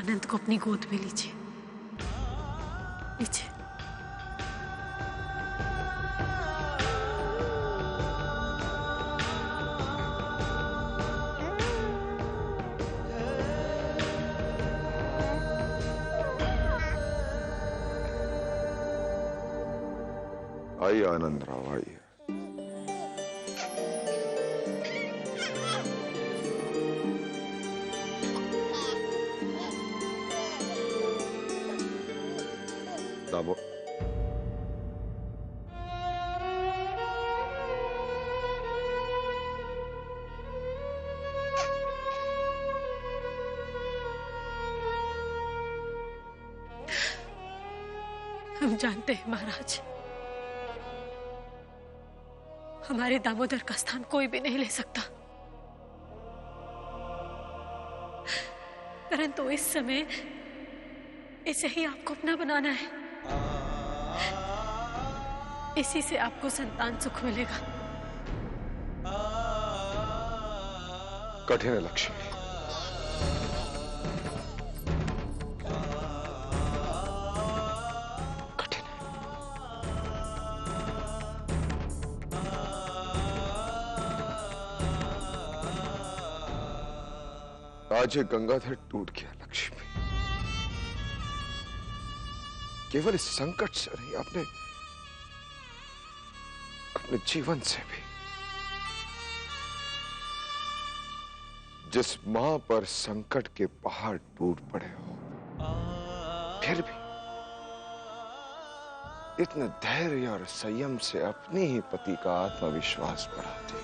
आनंद को अपनी गोद में लीजिए। लीजिए। आइए आनंद राव, आइए। दामो, हम जानते हैं महाराज, हमारे दामोदर का स्थान कोई भी नहीं ले सकता, परंतु इस समय इसे ही आपको अपना बनाना है। इसी से आपको संतान सुख मिलेगा। कठिन है लक्ष्मी, कठिन है। आज ये गंगाधर टूट गया लक्ष्मी। केवल इस संकट से नहीं, अपने जीवन से भी। जिस मां पर संकट के पहाड़ टूट पड़े हो, फिर भी इतने धैर्य और संयम से अपने ही पति का आत्मविश्वास बढ़ाती,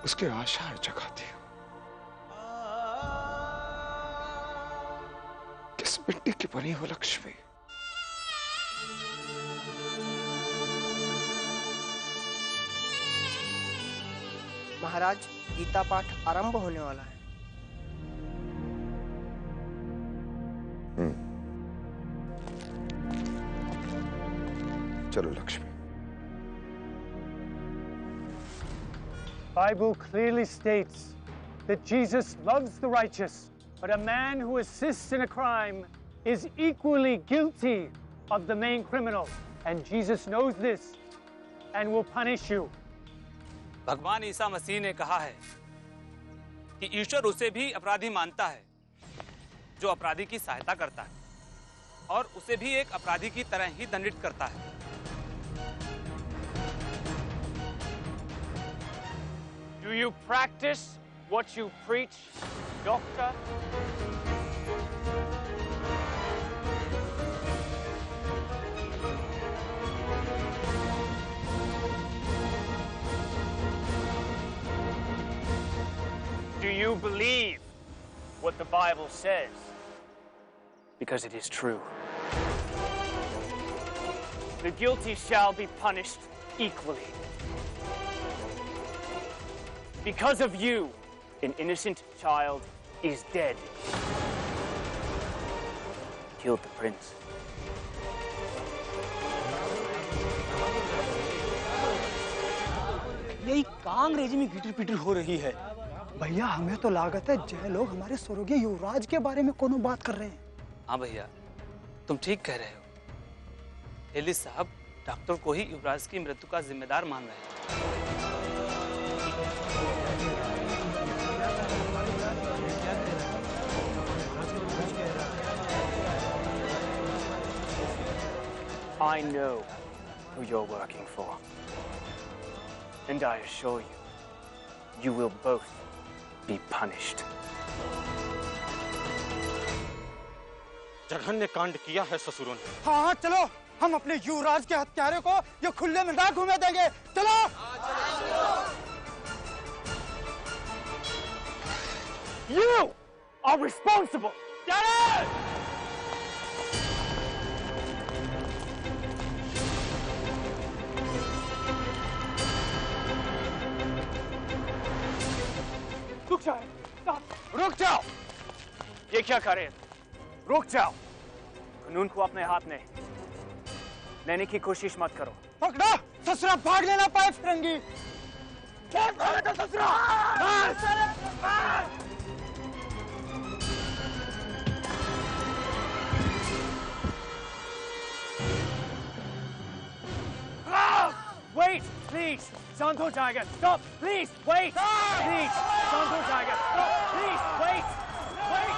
उसके आशाएं जगाती हो। किस मिट्टी की बनी हो लक्ष्मी? महाराज, गीता पाठ आरंभ होने वाला है। चलो Lakshmi. Bible clearly states that Jesus loves the righteous, but a man who assists in a crime is equally guilty of the main criminal, and Jesus knows this and will punish you. भगवान ईसा मसीह ने कहा है कि ईश्वर उसे भी अपराधी मानता है जो अपराधी की सहायता करता है, और उसे भी एक अपराधी की तरह ही दंडित करता है। Do you practice what you preach, doctor? Do you believe what the Bible says? Because it is true. The guilty shall be punished equally. Because of you, an innocent child is dead. Killed the prince. यही का अंग्रेजी में गिटर पिटर हो रही है। भैया, हमें तो लागत है जय लोग हमारे स्वर्गीय युवराज के बारे में कोनो बात कर रहे हैं। हाँ भैया, तुम ठीक कह रहे हो। एलिस साहब डॉक्टर को ही युवराज की मृत्यु का जिम्मेदार मान रहे हैं। I know who you're working for. And I assure you, you will both be punished. जघन्य कांड किया है ससुरों ने। हाँ, चलो हम अपने युवराज के हत्यारे को ये खुले में ना घूमे देंगे। चलो। You are responsible. Get it! रुक जाओ। ये क्या करे? रुक जाओ। कानून को अपने हाथ में लेने की कोशिश मत करो। पकड़ो, ससुरा भागने ना पाए फिरंगी। क्या भागे तो ससुरा? Please, शांत हो जाएगा. Stop, please, wait. Please, शांत हो जाएगा. Stop, please, wait. Wait.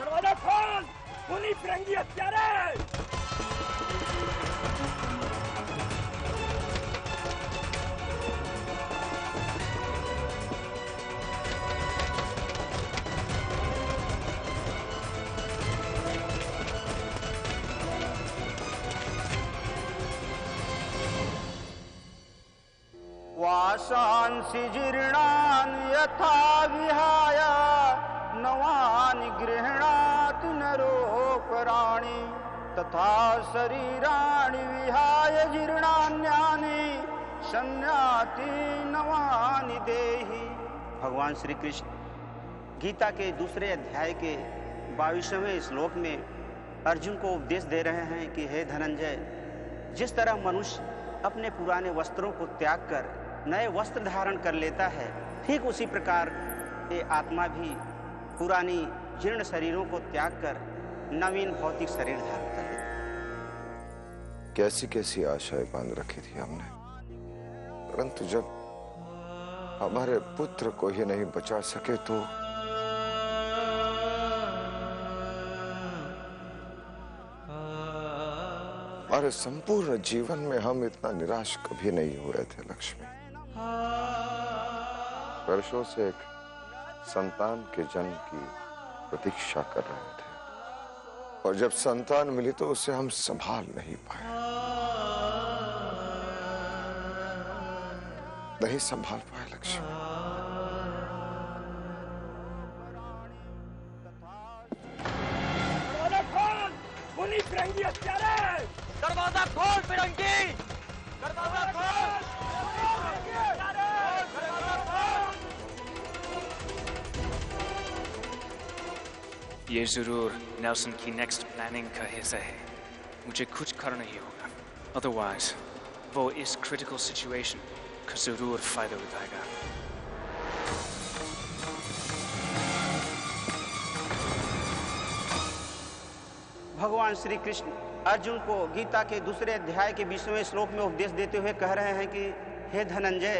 दरवाजा खोल, खूनी फिरंगी हत्यारे. वासांसि जीर्णान् यथा विहाय नवानि गृह्णाति नरोपराणि तथा शरीराणि विहाय जीर्णान्यानि संयाति नवानि देहि। भगवान श्री कृष्ण गीता के दूसरे अध्याय के 22वें श्लोक में अर्जुन को उपदेश दे रहे हैं कि हे धनंजय, जिस तरह मनुष्य अपने पुराने वस्त्रों को त्याग कर नए वस्त्र धारण कर लेता है, ठीक उसी प्रकार ये आत्मा भी पुरानी जीर्ण शरीरों को त्याग कर नवीन भौतिक शरीर धारण कर लेता है। कैसी कैसी आशाएं बांध रखी थी हमने, परंतु जब हमारे पुत्र को ही नहीं बचा सके तो हमारे संपूर्ण जीवन में हम इतना निराश कभी नहीं हुए थे लक्ष्मी। वर्षों से एक संतान के जन्म की प्रतीक्षा कर रहे थे और जब संतान मिली तो उसे हम संभाल नहीं पाए, नहीं संभाल पाए लक्ष्मी। दरवाजा खोल, खूनी फिरंगी हत्यारे. दरवाजा खोल फिरंगी. दरवाजा खोल. ये जरूर नेल्सन की नेक्स्ट प्लानिंग का हिस्सा है. मुझे कुछ करना ही होगा, अदरवाइज वो इस क्रिटिकल सिचुएशन का जरूर फायदा उठाएगा. भगवान श्री कृष्ण अर्जुन को गीता के दूसरे अध्याय के 20वें श्लोक में उपदेश देते हुए कह रहे हैं कि हे धनंजय,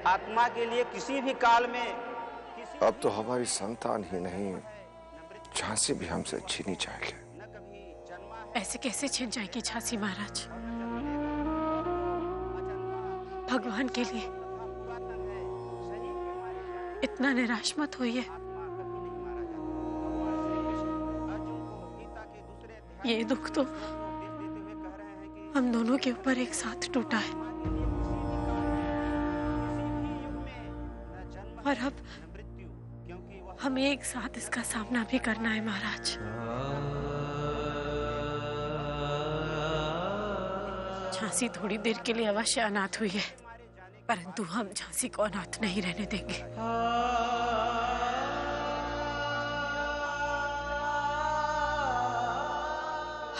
आत्मा के लिए किसी भी काल में अब तो हमारी संतान ही नहीं, झांसी भी हमसे छीनी जाएगी। ऐसे कैसे छिन जाएगी झांसी महाराज? भगवान के लिए इतना निराश मत होइए। ये दुख तो हम दोनों के ऊपर एक साथ टूटा है और अब हमें एक साथ इसका सामना भी करना है महाराज। झांसी थोड़ी देर के लिए अवश्य अनाथ हुई है, परंतु हम झांसी को अनाथ नहीं रहने देंगे।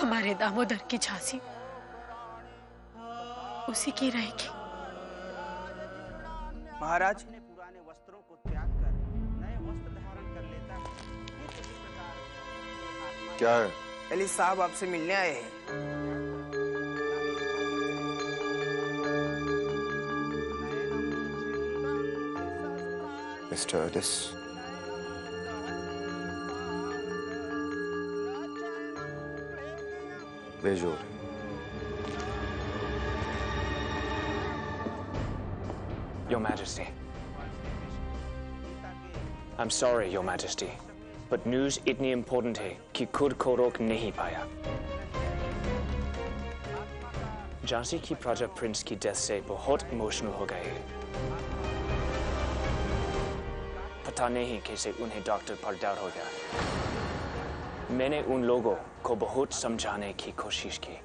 हमारे दामोदर की झांसी उसी की रहेगी। महाराज पुराने वस्त्रों को त्याग कर नए वस्त्र धारण कर लेता है। क्या है? अली साहब आपसे मिलने आए हैं। मिस्टर एडिस, बेजोर। Your Majesty. I'm sorry, Your Majesty, but news इतनी important है कि खुद को रोक नहीं पाया। झांसी की प्रजा प्रिंस की डेथ से बहुत इमोशनल हो गए। पता नहीं कैसे उन्हें डॉक्टर पर डाउट हो गया। मैंने उन लोगों को बहुत समझाने की कोशिश की,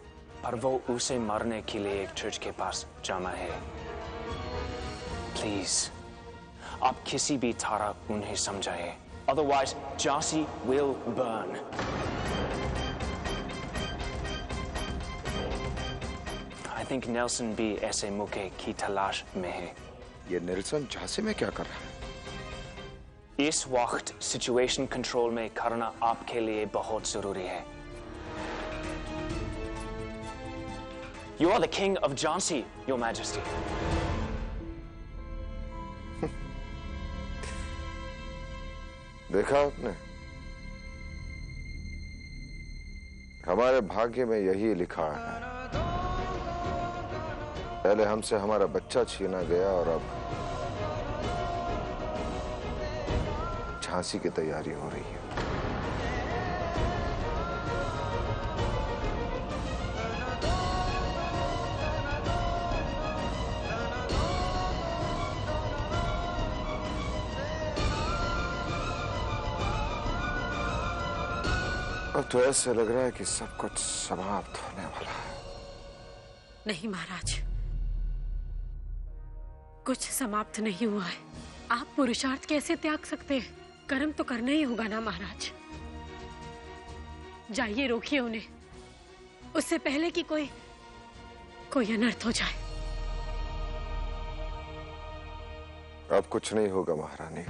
पर वो उसे मारने के लिए एक चर्च के पास जमा है। प्लीज, आप किसी भी तरह उन्हें समझाएं, otherwise Jhansi will burn. think Nelson भी ऐसे मौके की तलाश में है। ये नेल्सन झांसी में क्या कर रहा है? इस वक्त सिचुएशन कंट्रोल में करना आपके लिए बहुत जरूरी है। You are the king of Jhansi, Your Majesty. देखा आपने, हमारे भाग्य में यही लिखा है। पहले हमसे हमारा बच्चा छीना गया और अब झांसी की तैयारी हो रही है। अब तो ऐसे लग रहा है कि सब कुछ समाप्त होने वाला है। नहीं महाराज, कुछ समाप्त नहीं हुआ है। आप पुरुषार्थ कैसे त्याग सकते हैं? कर्म तो करना ही होगा ना महाराज। जाइए, रोकिए उन्हें, उससे पहले कि कोई अनर्थ हो जाए। अब कुछ नहीं होगा महारानी।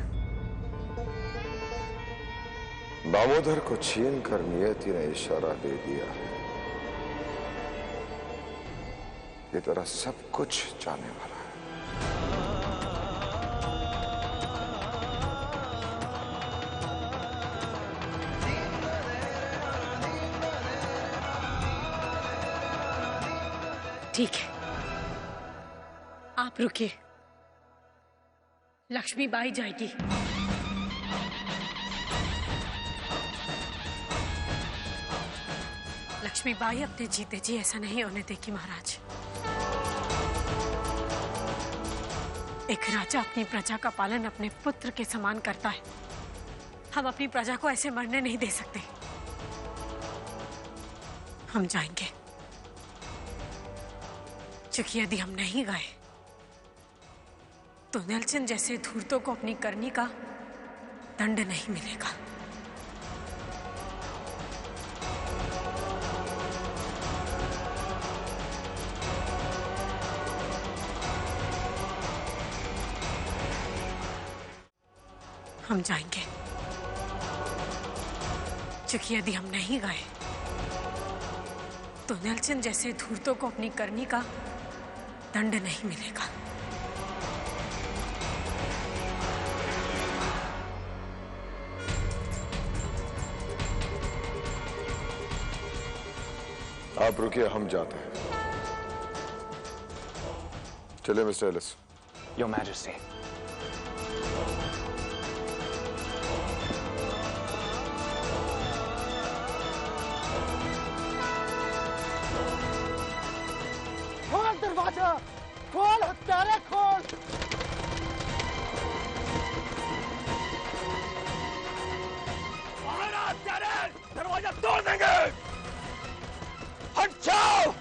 दामोदर को छीन कर नियति ने इशारा दे दिया है। ये तरह सब कुछ जाने वाला है। ठीक है, आप रुकिए, लक्ष्मीबाई जाएगी। लक्ष्मीबाई अपने जीते जी ऐसा नहीं होने देगी महाराज। एक राजा अपनी प्रजा का पालन अपने पुत्र के समान करता है। हम अपनी प्रजा को ऐसे मरने नहीं दे सकते। हम जाएंगे, क्योंकि यदि हम नहीं गए तो नेल्सन जैसे धूर्तों को अपनी करनी का दंड नहीं मिलेगा। हम जाएंगे, क्योंकि यदि हम नहीं गए तो नेल्सन जैसे धूर्तों को अपनी करनी का दंड नहीं मिलेगा। आप रुकिए, हम जाते हैं। चलिए मिस्टर एलिस। Your Majesty. खोल दरवाजा, खोल हत्यारे, खोल। दरवाजा तोड़ देंगे। हट जाओ।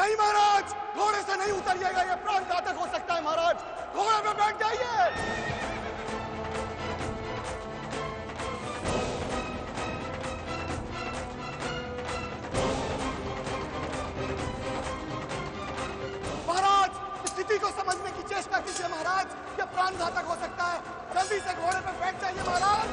नहीं महाराज, घोड़े से नहीं उतरिएगा, ये प्राणघातक हो सकता है महाराज। घोड़े पे बैठ जाइए। महाराज, स्थिति को समझने की चेष्टा कीजिए महाराज, ये प्राणघातक हो सकता है। जल्दी से घोड़े पे बैठ जाइए महाराज।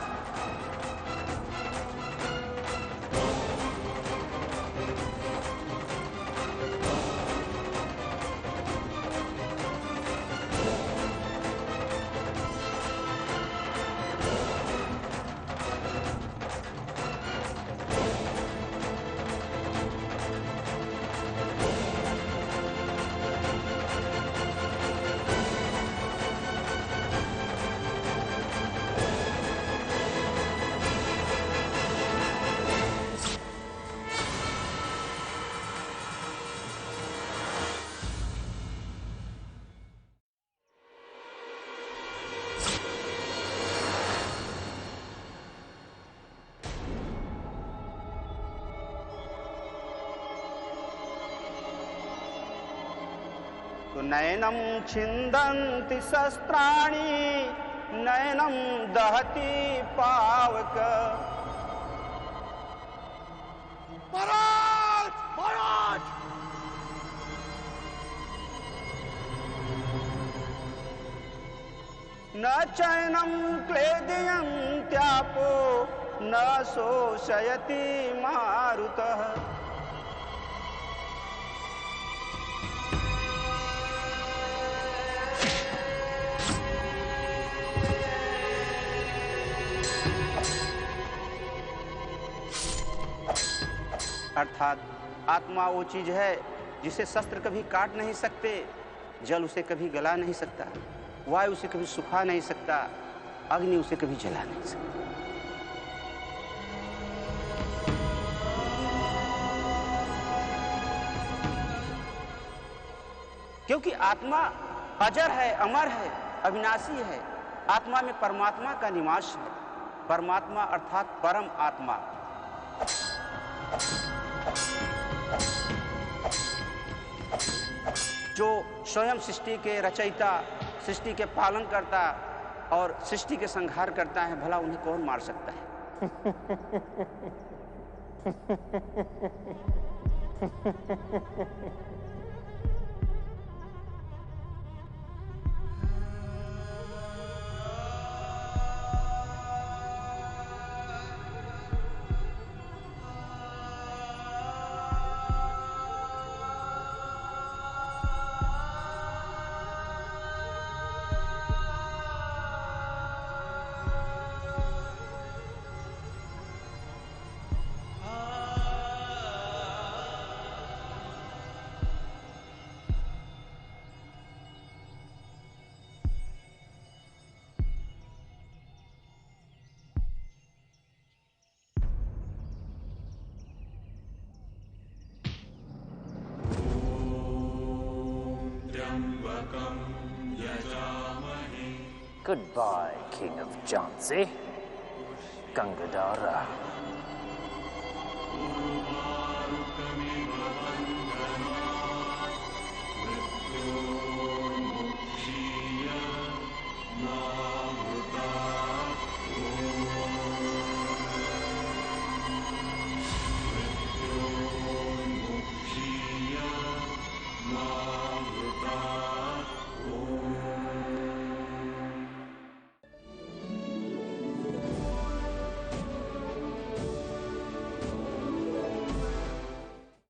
नयनं छिन्दन्ति शस्त्राणि, नयनं दहति पावक। महाराज, महाराज, न चैनं क्लेदयन्त्यापो, न शोषयति मारुतः। अर्थात आत्मा वो चीज है जिसे शस्त्र कभी काट नहीं सकते, जल उसे कभी गला नहीं सकता, वायु उसे कभी सुखा नहीं सकता, अग्नि उसे कभी जला नहीं सकता। क्योंकि आत्मा अजर है, अमर है, अविनाशी है। आत्मा में परमात्मा का निवास है। परमात्मा अर्थात परम आत्मा। जो स्वयं सृष्टि के रचयिता, सृष्टि के पालन करता और सृष्टि के संहार करता है, भला उन्हें कौन मार सकता है? Goodbye, King of Jhansi, Gangadhara. No.